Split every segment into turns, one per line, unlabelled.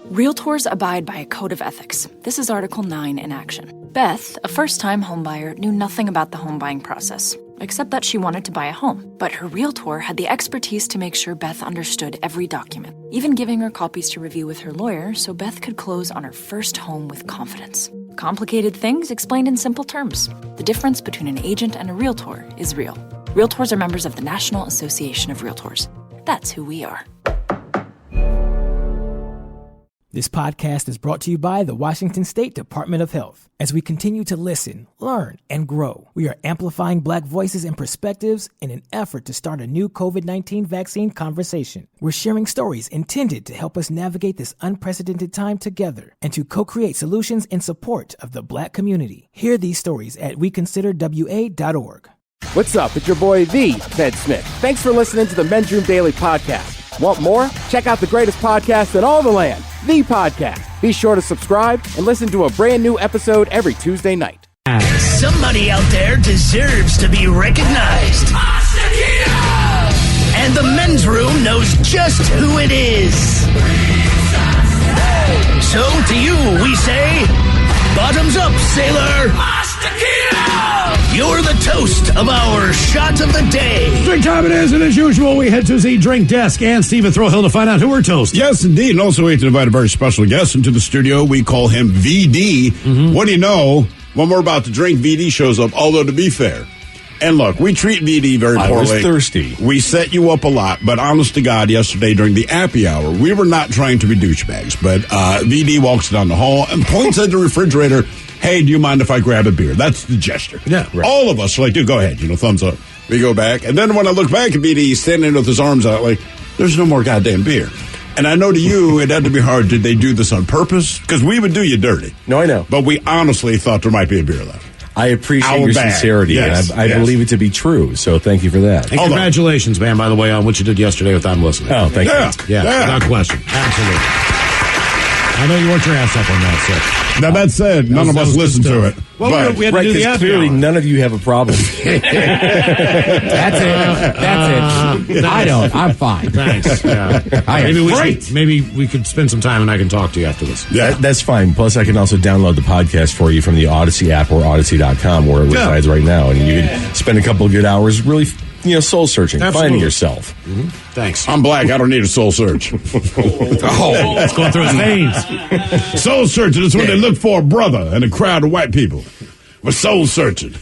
Realtors abide by a code of ethics. This is Article 9 in action. Beth, a first-time homebuyer, knew nothing about the home buying process, except that she wanted to buy a home. But her realtor had the expertise to make sure Beth understood every document, even giving her copies to review with her lawyer so Beth could close on her first home with confidence. Complicated things explained in simple terms. The difference between an agent and a realtor is real. Realtors are members of the National Association of Realtors. That's who we are.
This podcast is brought to you by the Washington State Department of Health. As we continue to listen, learn, and grow, we are amplifying Black voices and perspectives in an effort to start a new COVID-19 vaccine conversation. We're sharing stories intended to help us navigate this unprecedented time together and to co-create solutions in support of the Black community. Hear these stories at weconsiderwa.org.
What's up? It's your boy, the Ted Smith. Thanks for listening to the Men's Room Daily Podcast. Want more? Check out the greatest podcast in all the land, The Podcast. Be sure to subscribe and listen to a brand new episode every Tuesday night.
Somebody out there deserves to be recognized. And the Men's Room knows just who it is. So to you, we say, bottoms up, sailor. You're the toast of our shot of the day.
Drink time it is, and as usual, we head to the drink desk and Stephen Throwhill to find out who we're toasting.
Yes, indeed. And also, we have to invite a very special guest into the studio. We call him VD. Mm-hmm. What do you know? When we're about to drink, VD shows up, although to be fair. And look, we treat VD very poorly.
I was thirsty.
We set you up a lot, but honest to God, yesterday during the happy hour, we were not trying to be douchebags. But VD walks down the hall and points at the refrigerator. Hey, do you mind if I grab a beer? That's the gesture.
Yeah, right.
All of us are like, dude, go ahead. Thumbs up. We go back. And then when I look back at VD, he's standing with his arms out like, there's no more goddamn beer. And I know to you, it had to be hard. Did they do this on purpose? Because we would do you dirty.
No, I know.
But we honestly thought there might be a beer left.
I appreciate your sincerity, yes, and I believe it to be true, so thank you for that.
And congratulations, man, by the way, on what you did yesterday with I'm Listening.
Oh, thank you.
Yeah, without question. Absolutely. I know you worked your ass up on that, so.
Now, that said, none of us listened to it.
Well,
but,
we had to do the
clearly none of you have a problem.
That's it. I don't. I'm fine.
Thanks. Yeah. Maybe we could spend some time and I can talk to you after this.
Yeah, that's fine. Plus, I can also download the podcast for you from the Odyssey app or Odyssey.com where it resides right now. And you can spend a couple of good hours really, soul searching, finding yourself.
Mm-hmm. Thanks.
I'm black. I don't need a soul search.
It's going through his veins.
Soul searching is when they look for a brother in a crowd of white people. We're soul searching.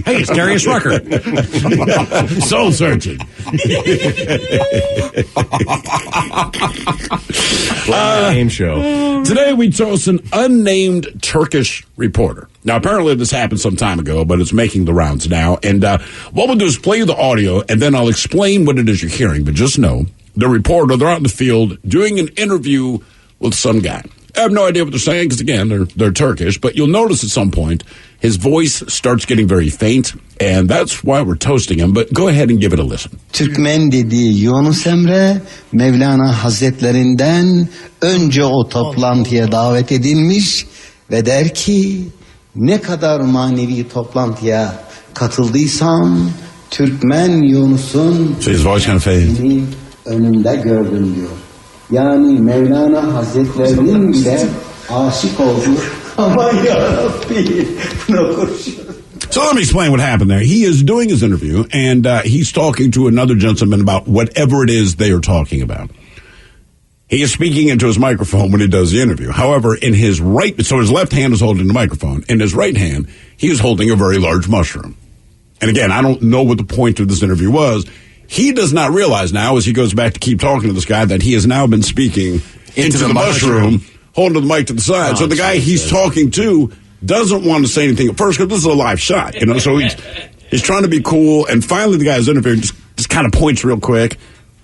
Hey, it's Darius Rucker.
Soul searching.
Game show.
Today we chose an unnamed Turkish reporter. Now, apparently this happened some time ago, but it's making the rounds now. And what we'll do is play you the audio, and then I'll explain what it is you're hearing. But just know, the reporter, they're out in the field doing an interview with some guy. I have no idea what they're saying because, again, they're Turkish. But you'll notice at some point his voice starts getting very faint, and that's why we're toasting him. But go ahead and give it a listen.
Türkmen dediği Yunus Emre, Mevlana Hazretlerinden önce o toplantıya davet edilmiş ve der ki, ne kadar manevi toplantıya katıldıysam, Türkmen Yunus'un önümde gördüm diyor. Yani Mevlana Hazretlerinin bile aşık oldu. Aman yarabbi.
So let me explain what happened there. He is doing his interview, and he's talking to another gentleman about whatever it is they are talking about. He is speaking into his microphone when he does the interview. However, in his so his left hand is holding the microphone. In his right hand, he is holding a very large mushroom. And again, I don't know what the point of this interview was. He does not realize now, as he goes back to keep talking to this guy, that he has now been speaking into the mushroom, holding the mic to the side. So the guy he's talking to doesn't want to say anything at first because this is a live shot, so he's trying to be cool. And finally, the guy's interviewing just kind of points real quick.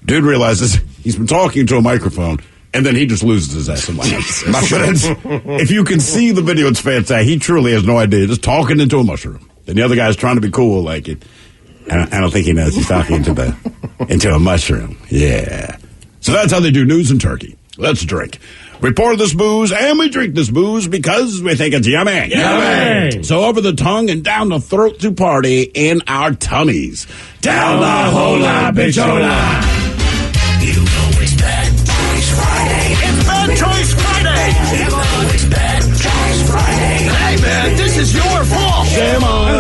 Dude realizes he's been talking to a microphone, and then he just loses his ass. If you can see the video, it's fantastic. He truly has no idea, just talking into a mushroom. And the other guy's trying to be cool, like it. I don't think he knows he's talking into a mushroom. Yeah. So that's how they do news in Turkey. Let's drink. We pour this booze and we drink this booze because we think it's yummy.
Yummy!
So over the tongue and down the throat to party in our tummies. Down the hola bichola.
You know it's Bad Choice Friday. It's Bad Choice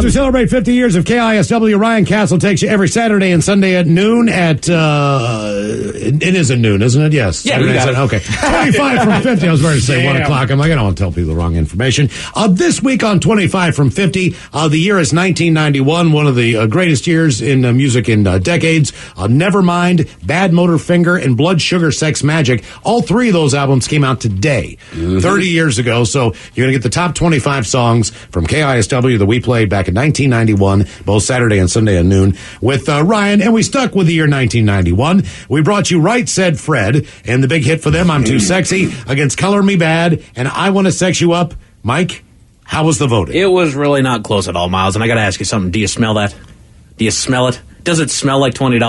As we celebrate 50 years of KISW, Ryan Castle takes you every Saturday and Sunday at noon at, it is at noon, isn't it? Yes.
Yeah, you got it.
Okay. 25 from 50. I was going to say 1 o'clock. I'm like, I don't want to tell people the wrong information. This week on 25 from 50, the year is 1991, one of the greatest years in music in decades. Nevermind, Bad Motor Finger, and Blood Sugar Sex Magic. All three of those albums came out today, 30 years ago. So you're going to get the top 25 songs from KISW that we played back in 1991, both Saturday and Sunday at noon with Ryan. And we stuck with the year 1991. We brought you Right Said Fred and the big hit for them, I'm Too Sexy, against Color Me Bad and I Want to Sex You Up. Mike, how was the voting?
It was really not close at all, Miles. And I got to ask you something. Do you smell that? Do you smell it? Does it smell like $20?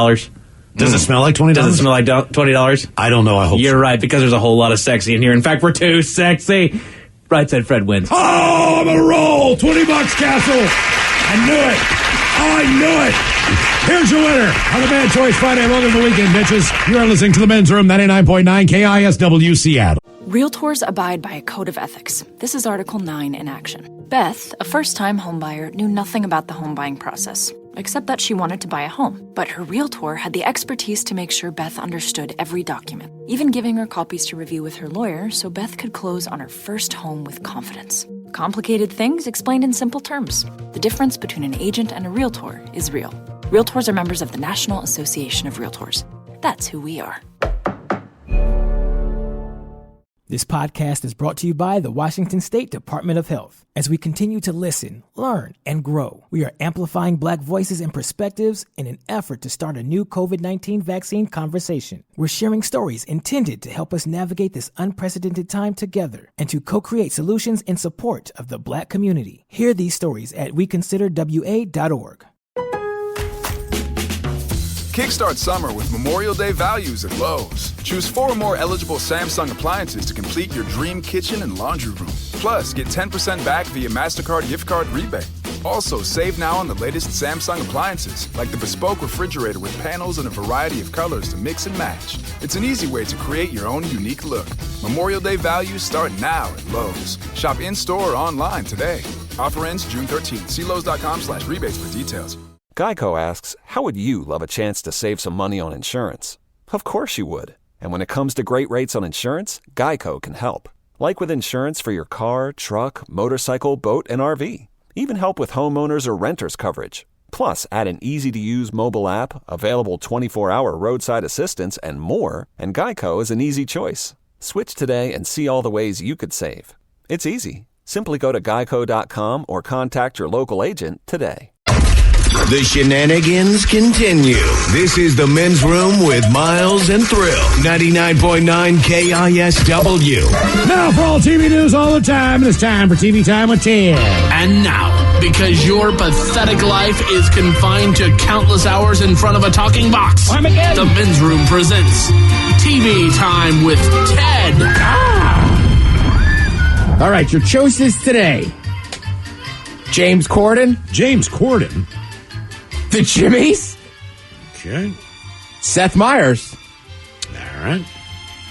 Does it smell like $20?
Does it smell like $20?
I don't know. I hope
You're right, because there's a whole lot of sexy in here. In fact, we're too sexy. Right Said Fred wins.
Oh, I'm on a roll. $20, Castle. I knew it. Here's your winner on the Man Choice Friday. Welcome to the weekend, bitches. You are listening to the Men's Room, 99.9 KISW Seattle.
Realtors abide by a code of ethics. This is Article 9 in action. Beth, a first-time homebuyer, knew nothing about the home buying process, except that she wanted to buy a home. But her realtor had the expertise to make sure Beth understood every document, even giving her copies to review with her lawyer so Beth could close on her first home with confidence. Complicated things explained in simple terms. The difference between an agent and a realtor is real. Realtors are members of the National Association of Realtors. That's who we are.
This podcast is brought to you by the Washington State Department of Health. As we continue to listen, learn, and grow, we are amplifying Black voices and perspectives in an effort to start a new COVID-19 vaccine conversation. We're sharing stories intended to help us navigate this unprecedented time together and to co-create solutions in support of the Black community. Hear these stories at weconsiderwa.org.
Kickstart summer with Memorial Day values at Lowe's. Choose 4 more eligible Samsung appliances to complete your dream kitchen and laundry room. Plus, get 10% back via MasterCard gift card rebate. Also, save now on the latest Samsung appliances, like the bespoke refrigerator with panels in a variety of colors to mix and match. It's an easy way to create your own unique look. Memorial Day values start now at Lowe's. Shop in-store or online today. Offer ends June 13th. See Lowe's.com/rebates for details.
Geico asks, how would you love a chance to save some money on insurance? Of course you would. And when it comes to great rates on insurance, Geico can help. Like with insurance for your car, truck, motorcycle, boat, and RV. Even help with homeowners or renters coverage. Plus, add an easy-to-use mobile app, available 24-hour roadside assistance, and more, and Geico is an easy choice. Switch today and see all the ways you could save. It's easy. Simply go to geico.com or contact your local agent today.
The shenanigans continue. This is the Men's Room with Miles and Thrill. 99.9 KISW.
Now for all TV news all the time, it's time for TV Time with Ted.
And now, because your pathetic life is confined to countless hours in front of a talking box, the Men's Room presents TV Time with Ted.
All right, your choices today. James Corden.
James Corden.
The Jimmies.
Okay.
Seth Meyers.
All right.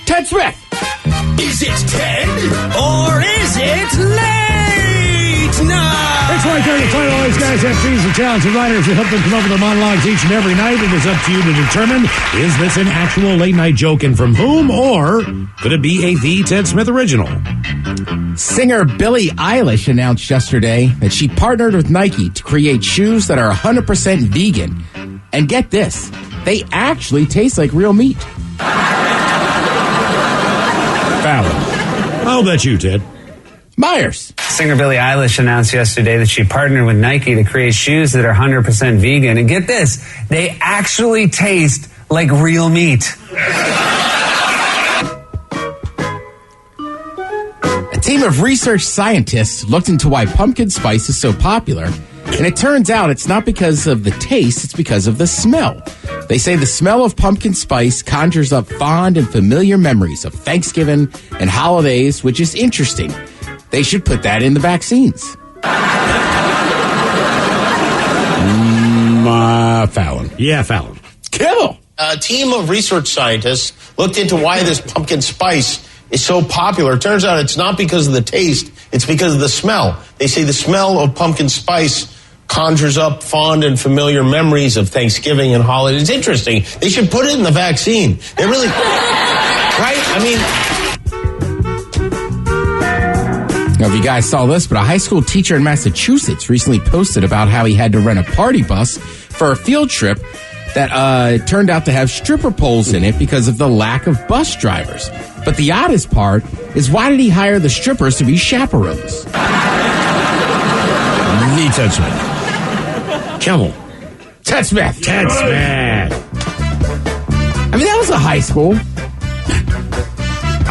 Ted Smith.
Is it Ted or is it late night?
It's right there in the title. All these guys have teams of talented writers who help them come up with their monologues each and every night. It is up to you to determine, is this an actual late night joke and from whom, or could it be a The Ted Smith original?
Singer Billie Eilish announced yesterday that she partnered with Nike to create shoes that are 100% vegan. And get this, they actually taste like real meat.
Fallon. I'll bet you, Ted.
Myers.
Singer Billie Eilish announced yesterday that she partnered with Nike to create shoes that are 100% vegan. And get this, they actually taste like real meat.
A team of research scientists looked into why pumpkin spice is so popular, and it turns out it's not because of the taste, it's because of the smell. They say the smell of pumpkin spice conjures up fond and familiar memories of Thanksgiving and holidays, which is interesting. They should put that in the vaccines.
Fallon. Yeah, Fallon.
Kibble.
A team of research scientists looked into why this pumpkin spice is so popular. It turns out it's not because of the taste, it's because of the smell. They say the smell of pumpkin spice conjures up fond and familiar memories of Thanksgiving and holidays. It's interesting. They should put it in the vaccine. They really, right? I mean,
I don't know if you guys saw this, but a high school teacher in Massachusetts recently posted about how he had to rent a party bus for a field trip that turned out to have stripper poles in it because of the lack of bus drivers. But the oddest part is, why did he hire the strippers to be chaperones?
Need Ted Smith.
Come on.
Ted Smith.
Ted Smith.
I mean, that was a high school.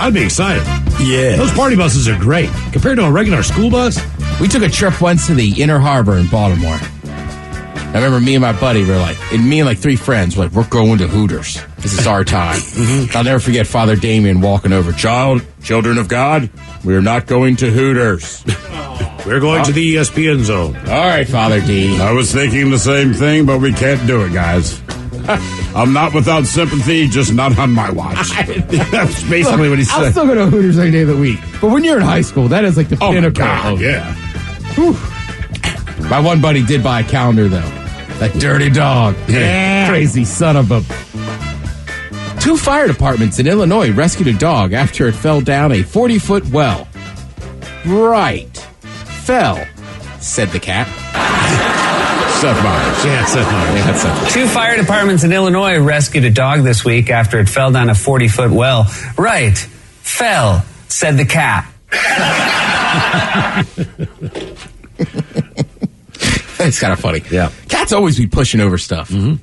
I'd be excited.
Yeah.
Those party buses are great. Compared to a regular school bus.
We took a trip once to the Inner Harbor in Baltimore. I remember me and my buddy were like, and me and like 3 friends were like, we're going to Hooters. This is our time. I'll never forget Father Damien walking over. Children of God, we're not going to Hooters.
We're going to the ESPN zone.
All right, Father D.
I was thinking the same thing, but we can't do it, guys. I'm not without sympathy, just not on my watch.
That's basically what he said.
I'll still go to Hooters any day of the week. But when you're in high school, that is like the pinnacle.
God, yeah.
Whew. My one buddy did buy a calendar, though. That dirty dog.
Yeah.
Crazy son of a... 2 fire departments in Illinois rescued a dog after it fell down a 40-foot well. Right. Fell, said the cat.
Seth Meyers.
Yeah, Seth Meyers.
Yeah, that's Seth.
2 fire departments in Illinois rescued a dog this week after it fell down a 40-foot well. Right. Fell, said the cat.
It's kind of funny.
Yeah.
Cats always be pushing over stuff.
You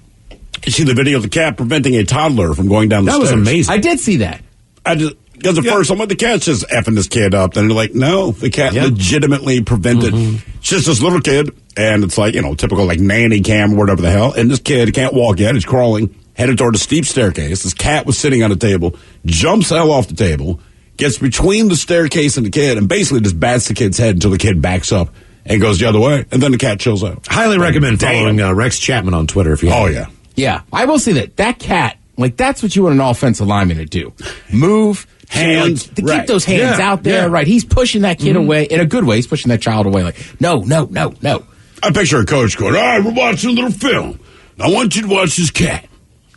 see the video of the cat preventing a toddler from going down the stairs.
That was amazing.
I did see that.
Because at first I'm like, the cat's just effing this kid up. Then they're like, no, the cat legitimately prevented. It's just this little kid, and it's like, typical like nanny cam or whatever the hell. And this kid can't walk yet. He's crawling, headed toward a steep staircase. This cat was sitting on a table, jumps hell off the table, gets between the staircase and the kid, and basically just bats the kid's head until the kid backs up and goes the other way, and then the cat chills out.
Highly recommend following Rex Chapman on Twitter if you have.
Oh, yeah.
Yeah, I will say that cat, like, that's what you want an offensive lineman to do. Move,
hands,
to keep those hands out there, right? He's pushing that kid away in a good way. He's pushing that child away, like, no.
I picture a coach going, all right, we're watching a little film. I want you to watch this cat.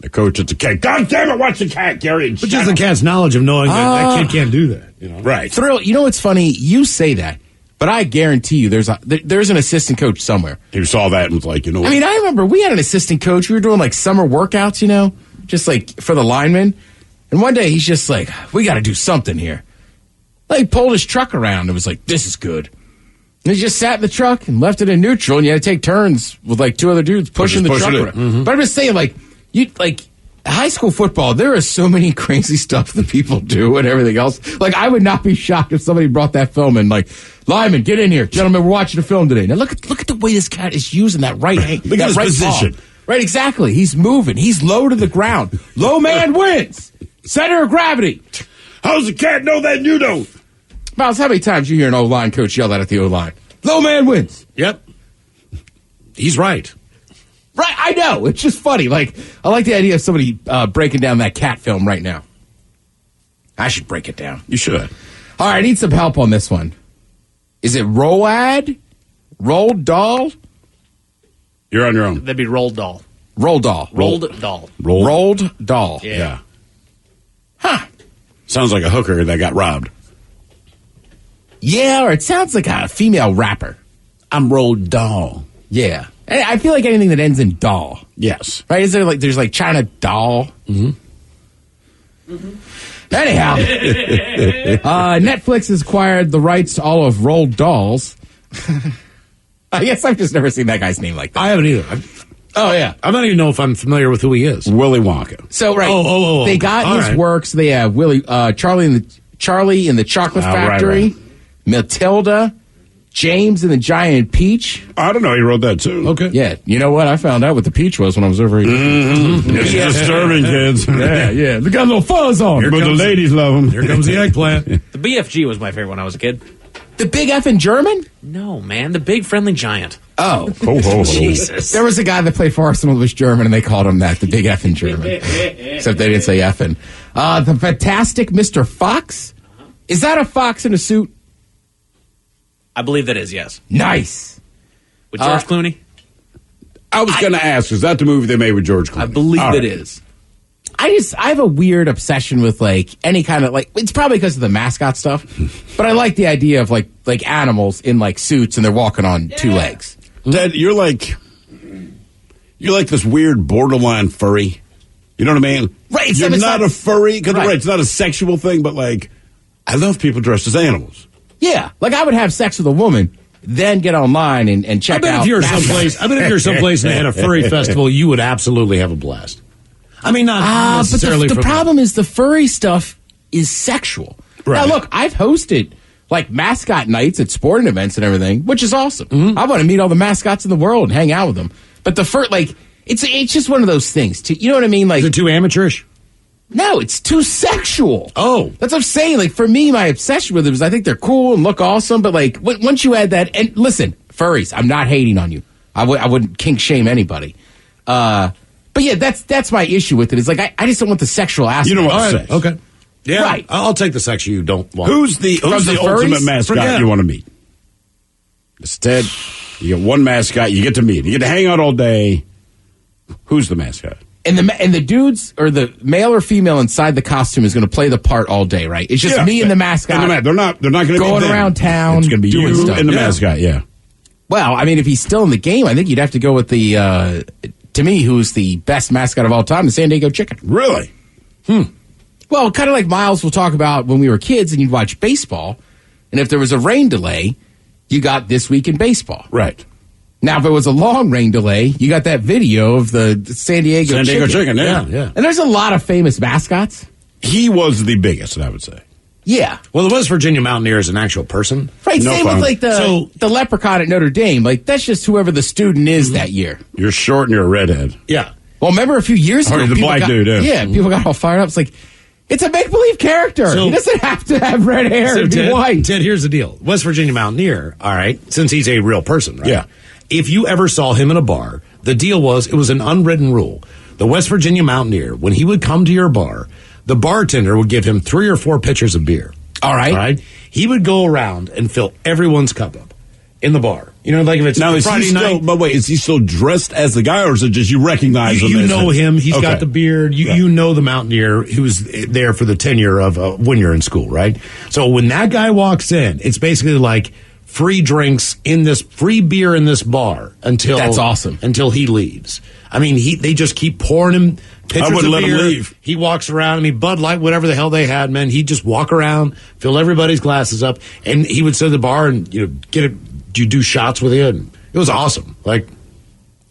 The coach at the cat, God damn it, watch the cat, Gary.
But just the cat's knowledge of knowing that kid can't do that.
Right.
Thrill, you know what's funny? You say that, but I guarantee you there's an assistant coach somewhere.
Who saw that and was like, what?
I mean, I remember we had an assistant coach. We were doing like summer workouts, just like for the linemen. And one day he's just like, we got to do something here. Like, he pulled his truck around and was like, this is good. And he just sat in the truck and left it in neutral, and you had to take turns with like 2 other dudes pushing the truck around. But I'm just saying, high school football, there is so many crazy stuff that people do and everything else. Like, I would not be shocked if somebody brought that film in, like, Lyman, get in here. Gentlemen, we're watching a film today. Now, look at the way this cat is using that right hand.
Look at his position.
Ball. Right, exactly. He's moving. He's low to the ground. Low man wins. Center of gravity.
How's the cat know that you don't?
Miles, how many times you hear an O-line coach yell that at the O-line? Low man wins.
Yep. He's right.
Right, I know. It's just funny. Like, I like the idea of somebody breaking down that cat film right now. I should break it down.
You should.
All right, I need some help on this one. Is it Road Doll?
You're on your own.
That'd be Roald Dahl.
Roald Dahl.
Roald Dahl.
Roald Dahl.
Yeah.
Huh.
Sounds like a hooker that got robbed.
Yeah, or it sounds like a female rapper.
I'm Roald Dahl.
Yeah. I feel like anything that ends in doll.
Yes.
Right? Is there like, there's like China doll? Anyhow, Netflix has acquired the rights to all of Roald Dahl's. I guess I've just never seen that guy's name like that.
I haven't either.
Oh, yeah.
I don't even know if I'm familiar with who he is.
Willy Wonka.
So, right. They got
all
his
right.
works. They have Charlie in the Chocolate Factory,
right.
Matilda, James and the Giant Peach.
I don't know. He wrote that, too.
Okay. Yeah. You know what? I found out what the peach was when I was over here.
It's disturbing, kids.
Yeah. They got a little fuzz on.
But the ladies love them.
Here comes the eggplant.
The BFG was my favorite when I was a kid.
The Big F in German?
No, man. The Big Friendly Giant.
Oh.
Jesus.
There was a guy that played for Arsenal that was German, and they called him that, the Big F in German. Except they didn't say effing. The Fantastic Mr. Fox? Is that a fox in a suit?
I believe that is, yes.
Nice.
With George Clooney?
I was going to ask, is that the movie they made with George Clooney?
I believe it is. I have a weird obsession with like any kind of like, it's probably because of the mascot stuff, but I like the idea of like animals in like suits and they're walking on two legs.
Ted, you're like this weird borderline furry. You know what I mean?
Right.
You're not a furry, because it's not a sexual thing, but like, I love people dressed as animals.
Yeah. Like I would have sex with a woman, then get online and check out.
I bet if you're someplace and they had a furry festival, you would absolutely have a blast. I mean, not necessarily.
But the problem is the furry stuff is sexual.
Right.
Now, look, I've hosted like mascot nights at sporting events and everything, which is awesome. I want to meet all the mascots in the world and hang out with them. But it's just one of those things. You know what I mean? Like,
is it too amateurish?
No, it's too sexual.
Oh,
that's what I'm saying. Like for me, my obsession with them is I think they're cool and look awesome. But like once you add that, and listen, furries, I'm not hating on you. I wouldn't kink shame anybody. But yeah, that's my issue with it. Is like I just don't want the sexual aspect.
You don't want sex.
Okay. Yeah.
Right.
I'll take the sex you don't want.
Who's the ultimate mascot you want to meet? Instead, you get one mascot. You get to meet. You get to hang out all day. Who's the mascot?
And the dudes or the male or female inside the costume is going to play the part all day, right? It's just me and the mascot.
And they're not going to be
going around town.
It's going to be
doing
you
stuff.
and the mascot. Yeah.
Well, I mean, if he's still in the game, I think you'd have to go with the. To me, who's the best mascot of all time, the San Diego Chicken.
Really?
Well, kind of like Miles will talk about when we were kids and you'd watch baseball, and if there was a rain delay, you got This Week in Baseball.
Right.
Now, if it was a long rain delay, you got that video of the San Diego Chicken.
Yeah.
And there's a lot of famous mascots.
He was the biggest, I would say.
Yeah.
Well, the West Virginia Mountaineer is an actual person.
Right, same with like the leprechaun at Notre Dame. Like, that's just whoever the student is that year.
You're short and you're a redhead.
Yeah.
Well, remember a few years ago,
the black dude,
people got all fired up. It's like, it's a make-believe character. He doesn't have to have red hair and be white.
Ted, here's the deal. West Virginia Mountaineer, all right, since he's a real person, right?
Yeah.
If you ever saw him in a bar, the deal it was an unwritten rule. The West Virginia Mountaineer, when he would come to your bar, the bartender would give him 3 or 4 pitchers of beer.
All right.
All right. He would go around and fill everyone's cup up in the bar. You know, like if it's Friday night.
But wait, is he still dressed as the guy, or is it just you recognize him?
You know him. He's got the beard. You know the Mountaineer who was there for the tenure of when you're in school, right? So when that guy walks in, it's basically like free drinks in this, free beer in this bar until
that's awesome.
Until he leaves. I mean, they just keep pouring him pitchers
I wouldn't
of
let
beer.
him leave.
He walks around. I mean, Bud Light, whatever the hell they had, man. He'd just walk around, fill everybody's glasses up, and he would sit at the bar and you do shots with you. And it was awesome. Like,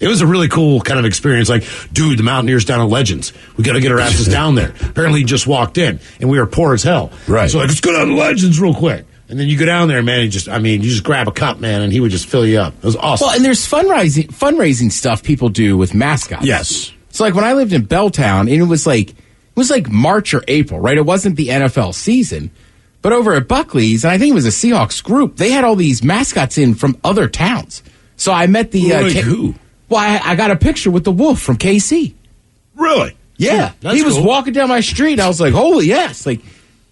it was a really cool kind of experience. Like, dude, the Mountaineers down at Legends. We got to get our asses down there. Apparently, he just walked in, and we were poor as hell.
Right.
So like, let's go down to Legends real quick. And then you go down there, man. You just grab a cup, man, and he would just fill you up. It was awesome.
Well, and there's fundraising stuff people do with mascots.
Yes.
So like when I lived in Belltown, and it was like March or April, right? It wasn't the NFL season, but over at Buckley's, and I think it was a Seahawks group, they had all these mascots in from other towns. So I met the
who?
Well, I got a picture with the Wolf from KC.
Really?
Yeah, he was walking down my street. I was like, "Holy yes!" Like,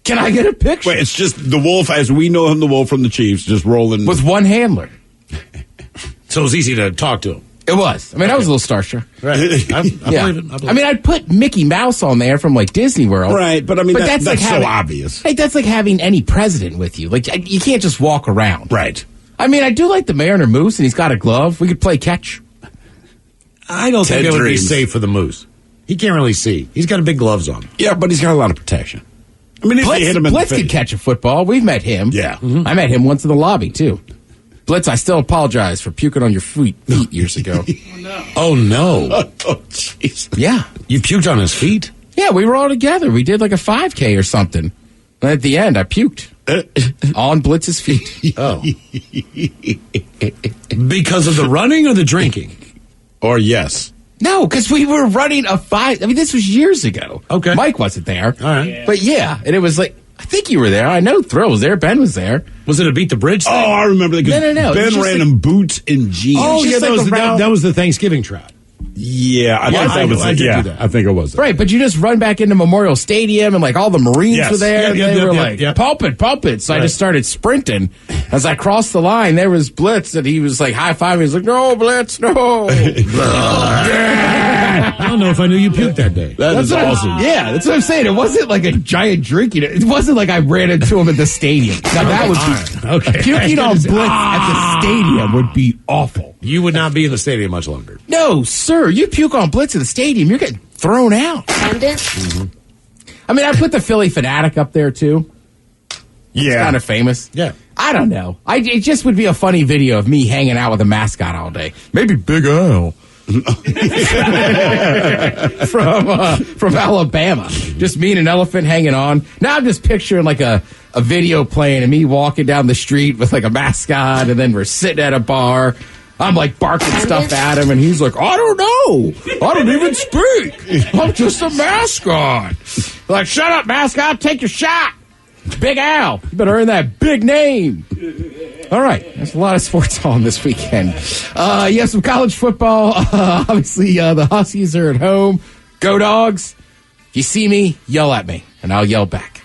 can I get a picture?
Wait, it's just the Wolf as we know him, the Wolf from the Chiefs, just rolling
with one handler.
So it was easy to talk to him.
It was. I mean, I was a little starstruck.
Right. I believe it.
I mean, I'd put Mickey Mouse on there from like Disney World.
Right, but I mean, that's
like
so obvious.
Like, that's like having any president with you. Like, you can't just walk around.
Right.
I mean, I do like the Mariner Moose, and he's got a glove. We could play catch.
I don't think it would be safe for the Moose. He can't really see. He's got big gloves on.
Yeah, but he's got a lot of protection. I mean, if they hit him in the
Blitz
face.
could catch a football. We've met him.
Yeah.
Mm-hmm. I met him once in the lobby, too. Blitz, I still apologize for puking on your feet years ago.
Oh, no.
Oh, jeez.
Yeah.
You puked on his feet?
Yeah, we were all together. We did like a 5K or something. And at the end, I puked on Blitz's feet.
Oh. Because of the running or the drinking?
Or yes.
No, because we were running a 5. I mean, this was years ago.
Okay.
Mike wasn't there.
All right. Yeah.
But yeah, and it was like, I think you were there. I know Thrill was there. Ben was there.
Was it a Beat the Bridge thing?
Oh, I remember that.
No.
Ben ran in boots and jeans.
Oh, yeah,
just
that was the Thanksgiving trot.
Yeah, I think that was it. Yeah, I think it was it.
Right, but you just run back into Memorial Stadium and like all the Marines were there. And they were like, pulp it. So I just started sprinting. As I crossed the line, there was Blitz, and he was like high-fiving. He was like, no, Blitz, no.
I don't know if I knew you puked that day.
That's awesome.
That's what I'm saying. It wasn't like a giant drinking. It wasn't like I ran into him at the stadium. Now, that would be... Puking on Blitz at the stadium would be awful.
You would not be in the stadium much longer.
No, sir. You puke on Blitz at the stadium, you're getting thrown out.
Mm-hmm.
I mean, I put the Philly Fanatic up there, too.
Yeah.
It's kind of famous.
Yeah.
I don't know. It just would be a funny video of me hanging out with a mascot all day. Maybe Big Al. from Alabama. Just me and an elephant hanging on. Now I'm just picturing like a video playing and me walking down the street with like a mascot, and then we're sitting at a bar. I'm like barking stuff at him, and he's like, I don't know. I don't even speak. I'm just a mascot. Like, shut up, mascot. Take your shot. Big Al. You better earn that big name. All right. There's a lot of sports on this weekend. You have some college football. Obviously, the Huskies are at home. Go Dogs. If you see me, yell at me, and I'll yell back.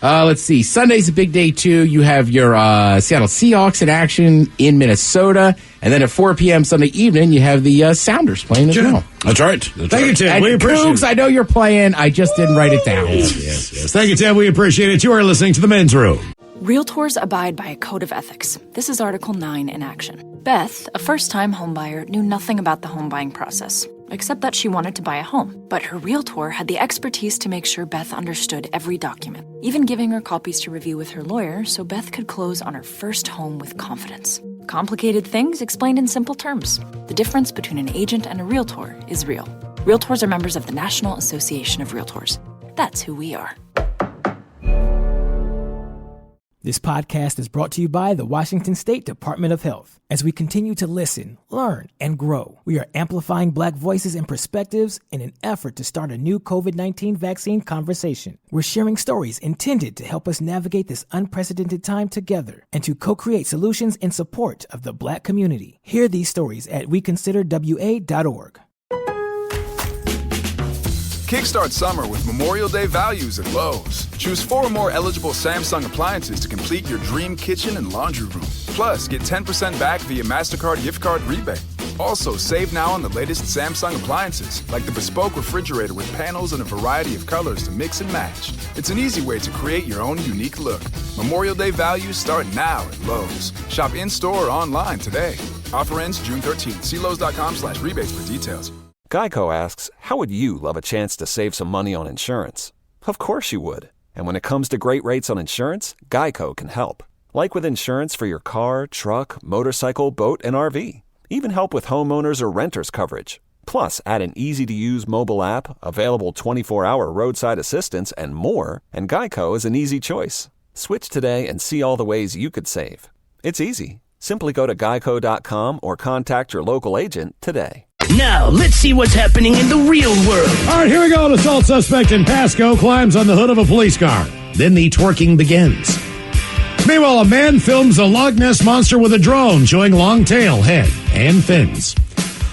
Let's see. Sunday's a big day, too. You have your Seattle Seahawks in action in Minnesota. And then at 4 p.m. Sunday evening, you have the Sounders playing as well.
That's right.
Thank you, Tim.
And
We appreciate
Cougs,
it.
I know you're playing. I just didn't write it down.
Yes. Thank you, Tim. We appreciate it. You are listening to The Men's Room.
Realtors abide by a code of ethics. This is Article 9 in action. Beth, a first-time homebuyer, knew nothing about the home buying process, except that she wanted to buy a home. But her realtor had the expertise to make sure Beth understood every document, even giving her copies to review with her lawyer so Beth could close on her first home with confidence. Complicated things explained in simple terms. The difference between an agent and a realtor is real. Realtors are members of the National Association of Realtors. That's who we are.
This podcast is brought to you by the Washington State Department of Health. As we continue to listen, learn, and grow, we are amplifying Black voices and perspectives in an effort to start a new COVID-19 vaccine conversation. We're sharing stories intended to help us navigate this unprecedented time together and to co-create solutions in support of the Black community. Hear these stories at weconsiderwa.org.
Kickstart summer with Memorial Day values at Lowe's. Choose 4 or more eligible Samsung appliances to complete your dream kitchen and laundry room. Plus, get 10% back via MasterCard gift card rebate. Also, save now on the latest Samsung appliances, like the bespoke refrigerator with panels in a variety of colors to mix and match. It's an easy way to create your own unique look. Memorial Day values start now at Lowe's. Shop in-store or online today. Offer ends June 13th. See Lowe's.com/rebates for details.
Geico asks, how would you love a chance to save some money on insurance? Of course you would. And when it comes to great rates on insurance, Geico can help. Like with insurance for your car, truck, motorcycle, boat, and RV. Even help with homeowners or renters coverage. Plus, add an easy-to-use mobile app, available 24-hour roadside assistance, and more, and Geico is an easy choice. Switch today and see all the ways you could save. It's easy. Simply go to geico.com or contact your local agent today.
Now, let's see what's happening in the real world.
All right, here we go. An assault suspect in Pasco climbs on the hood of a police car. Then the twerking begins. Meanwhile, a man films a Loch Ness monster with a drone showing long tail, head, and fins.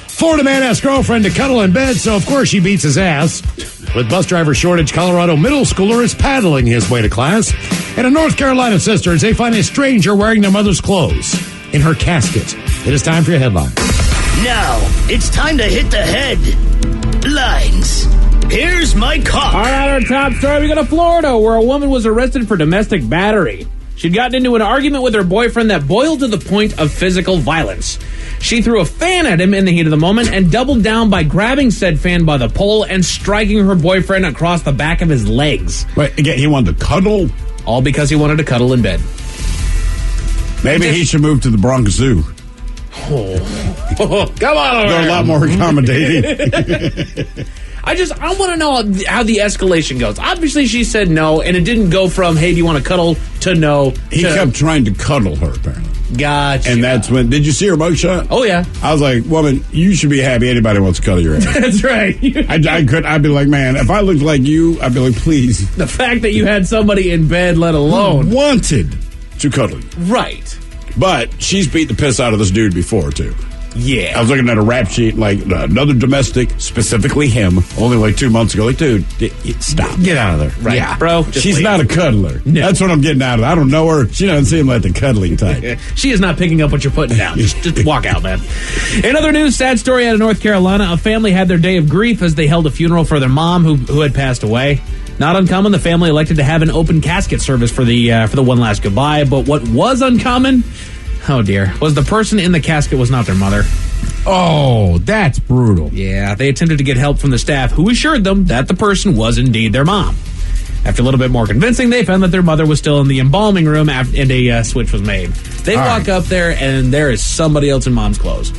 Florida man asks girlfriend to cuddle in bed, so of course she beats his ass. With bus driver shortage, Colorado middle schooler is paddling his way to class. And in North Carolina, sisters, they find a stranger wearing their mother's clothes in her casket. It is time for your headline.
Now, it's time to hit the headlines. Here's my cop.
All right, our top story. We go to Florida, where a woman was arrested for domestic battery. She'd gotten into an argument with her boyfriend that boiled to the point of physical violence. She threw a fan at him in the heat of the moment and doubled down by grabbing said fan by the pole and striking her boyfriend across the back of his legs.
Wait, again, he wanted to cuddle?
All because he wanted to cuddle in bed.
Maybe he should move to the Bronx Zoo.
Oh. Come on over.
They're a lot more accommodating.
I want to know how the escalation goes. Obviously, she said no, and it didn't go from, hey, do you want to cuddle, to no.
He kept trying to cuddle her, apparently.
Gotcha.
And that's when, did you see her mugshot?
Oh, yeah.
I was like, woman, you should be happy anybody wants to cuddle your ass.
That's right.
I'd be like, man, if I looked like you, I'd be like, please.
The fact that you had somebody in bed, let alone.
Who wanted to cuddle you.
Right.
But she's beat the piss out of this dude before, too.
Yeah.
I was looking at a rap sheet, like another domestic, specifically him, only like 2 months ago. Like, dude, stop.
Get out of there.
Right,
Yeah.
bro.
She's
leave.
not a cuddler.
No.
That's what I'm getting out of it. I don't know her. She doesn't seem like the cuddling type.
She is not picking up what you're putting down. Just walk out, man. In other news, sad story out of North Carolina. A family had their day of grief as they held a funeral for their mom who had passed away. Not uncommon, the family elected to have an open casket service for the one last goodbye. But what was uncommon, oh dear, was the person in the casket was not their mother.
Oh, that's brutal.
Yeah, they attempted to get help from the staff, who assured them that the person was indeed their mom. After a little bit more convincing, they found that their mother was still in the embalming room and a switch was made. They walk up there, and there is somebody else in mom's clothes.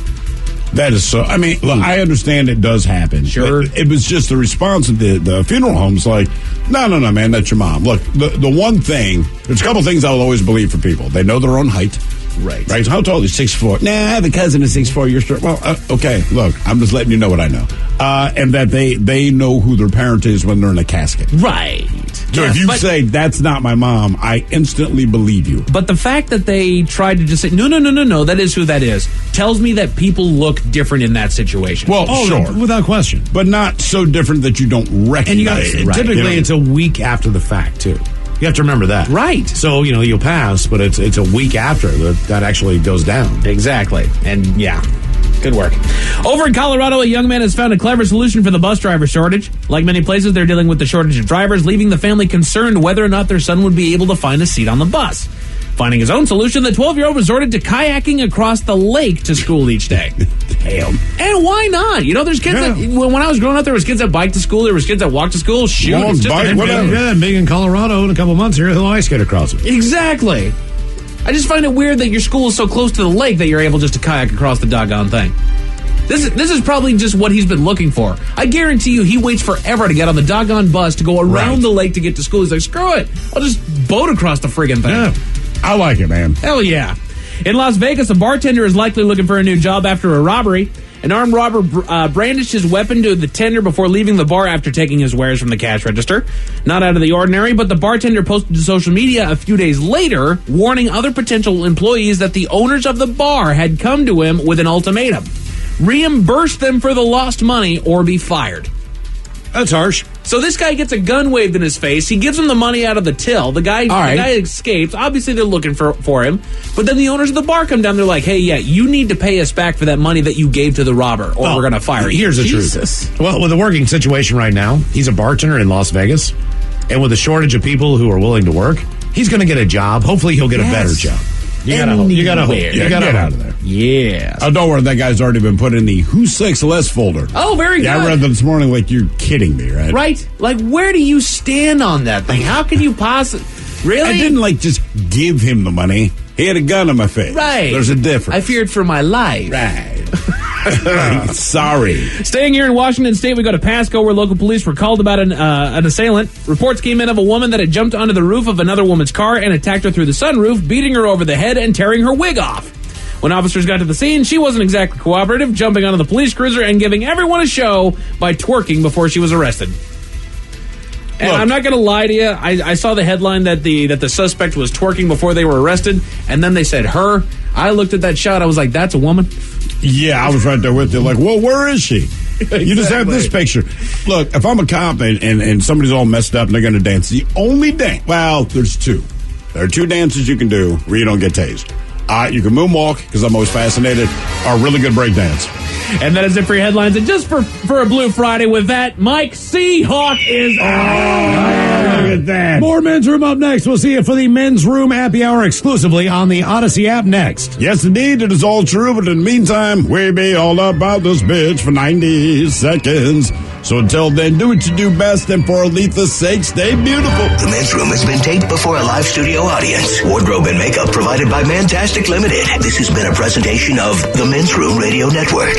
That is so. I mean, look, I understand it does happen.
Sure.
It was just the response of the funeral home's like, no, man, that's your mom. Look, the one thing, there's a couple things I will always believe for people. They know their own height.
Right.
Right. How tall is 6'4"? Nah, I have a cousin who's 6'4". You're short. Well, okay. Look, I'm just letting you know what I know, and that they know who their parent is when they're in a casket.
Right.
So if you say that's not my mom, I instantly believe you.
But the fact that they tried to just say no, that is who that is, tells me that people look different in that situation.
Well, sure,
without question,
but not so different that you don't recognize.
And you got
it.
typically it's a week after the fact too. You have to remember that.
Right.
So, you'll pass, but it's a week after that actually goes down.
Exactly. And yeah, good work. Over in Colorado, a young man has found a clever solution for the bus driver shortage. Like many places, they're dealing with the shortage of drivers, leaving the family concerned whether or not their son would be able to find a seat on the bus. Finding his own solution, the 12-year-old resorted to kayaking across the lake to school each day.
Damn.
And why not? There's kids that, when I was growing up, there was kids that bike to school, there was kids that walk to school. Shoot, it's just
bike, whatever.
Yeah, being in Colorado in a couple months here, he'll ice skate across it.
Exactly. I just find it weird that your school is so close to the lake that you're able just to kayak across the doggone thing. This is probably just what he's been looking for. I guarantee you he waits forever to get on the doggone bus to go around the lake to get to school. He's like, screw it. I'll just boat across the friggin' thing.
Yeah. I like it, man.
Hell yeah. In Las Vegas, a bartender is likely looking for a new job after a robbery. An armed robber brandished his weapon to the tender before leaving the bar after taking his wares from the cash register. Not out of the ordinary, but the bartender posted to social media a few days later, warning other potential employees that the owners of the bar had come to him with an ultimatum. Reimburse them for the lost money or be fired.
That's harsh.
So this guy gets a gun waved in his face. He gives him the money out of the till. The guy escapes. Obviously, they're looking for him. But then the owners of the bar come down. They're like, hey, yeah, you need to pay us back for that money that you gave to the robber, or we're going to fire you.
Here's the truth. Well, with the working situation right now, he's a bartender in Las Vegas. And with a shortage of people who are willing to work, he's going to get a job. Hopefully, he'll get a better job. You gotta hope. You gotta hope. You gotta
get out of there.
Yeah.
Oh, don't worry. That guy's already been put in the Who Sex Less folder.
Oh, very good.
Yeah, I read that this morning like you're kidding me, right?
Right? Like, where do you stand on that thing? How can you possibly... Really?
I didn't, just give him the money. He had a gun in my face.
Right.
There's a difference.
I feared for my life.
Right. Sorry.
Staying here in Washington State, we go to Pasco, where local police were called about an assailant. Reports came in of a woman that had jumped onto the roof of another woman's car and attacked her through the sunroof, beating her over the head and tearing her wig off. When officers got to the scene, she wasn't exactly cooperative, jumping onto the police cruiser and giving everyone a show by twerking before she was arrested. And I'm not going to lie to you. I saw the headline that the suspect was twerking before they were arrested, and then they said her. I looked at that shot. I was like, that's a woman?
Yeah, I was right there with you. Like, well, where is she? Exactly. You just have this picture. Look, if I'm a cop and somebody's all messed up and they're going to dance, the only dance, well, there's two. There are two dances you can do where you don't get tased. You can moonwalk, because I'm always fascinated, or a really good break dance.
And that is it for your headlines. And just for a Blue Friday with that, Mike Seahawk is out.
Look at that.
More Men's Room up next. We'll see you for the Men's Room Happy Hour exclusively on the Odyssey app next.
Yes, indeed. It is all true. But in the meantime, we be all about this bitch for 90 seconds. So until then, do what you do best, and for Aletha's sake, stay beautiful.
The Men's Room has been taped before a live studio audience. Wardrobe and makeup provided by Mantastic Limited. This has been a presentation of the Men's Room Radio Network.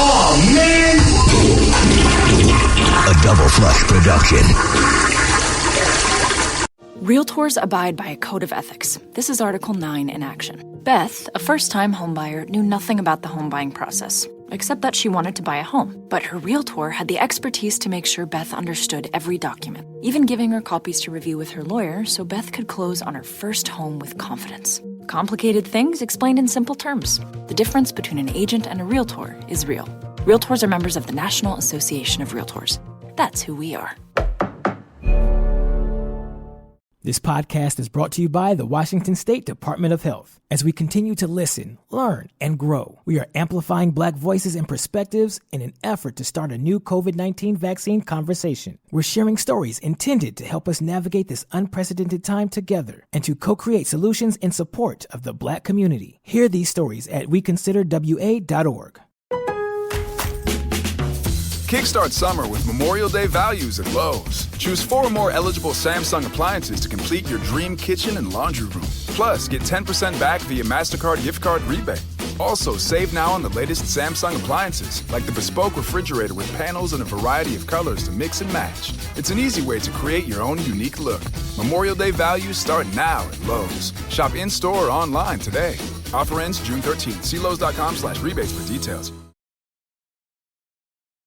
Oh, man! A Double Flush production.
Realtors abide by a code of ethics. This is Article 9 in action. Beth, a first-time homebuyer, knew nothing about the home buying process, except that she wanted to buy a home. But her realtor had the expertise to make sure Beth understood every document, even giving her copies to review with her lawyer so Beth could close on her first home with confidence. Complicated things explained in simple terms. The difference between an agent and a realtor is real. Realtors are members of the National Association of Realtors. That's who we are.
This podcast is brought to you by the Washington State Department of Health. As we continue to listen, learn, and grow, we are amplifying Black voices and perspectives in an effort to start a new COVID-19 vaccine conversation. We're sharing stories intended to help us navigate this unprecedented time together and to co-create solutions in support of the Black community. Hear these stories at weconsiderwa.org.
Kickstart summer with Memorial Day values at Lowe's. Choose 4 or more eligible Samsung appliances to complete your dream kitchen and laundry room. Plus, get 10% back via MasterCard gift card rebate. Also, save now on the latest Samsung appliances, like the bespoke refrigerator with panels in a variety of colors to mix and match. It's an easy way to create your own unique look. Memorial Day values start now at Lowe's. Shop in-store or online today. Offer ends June 13th. See Lowe's.com/rebates for details.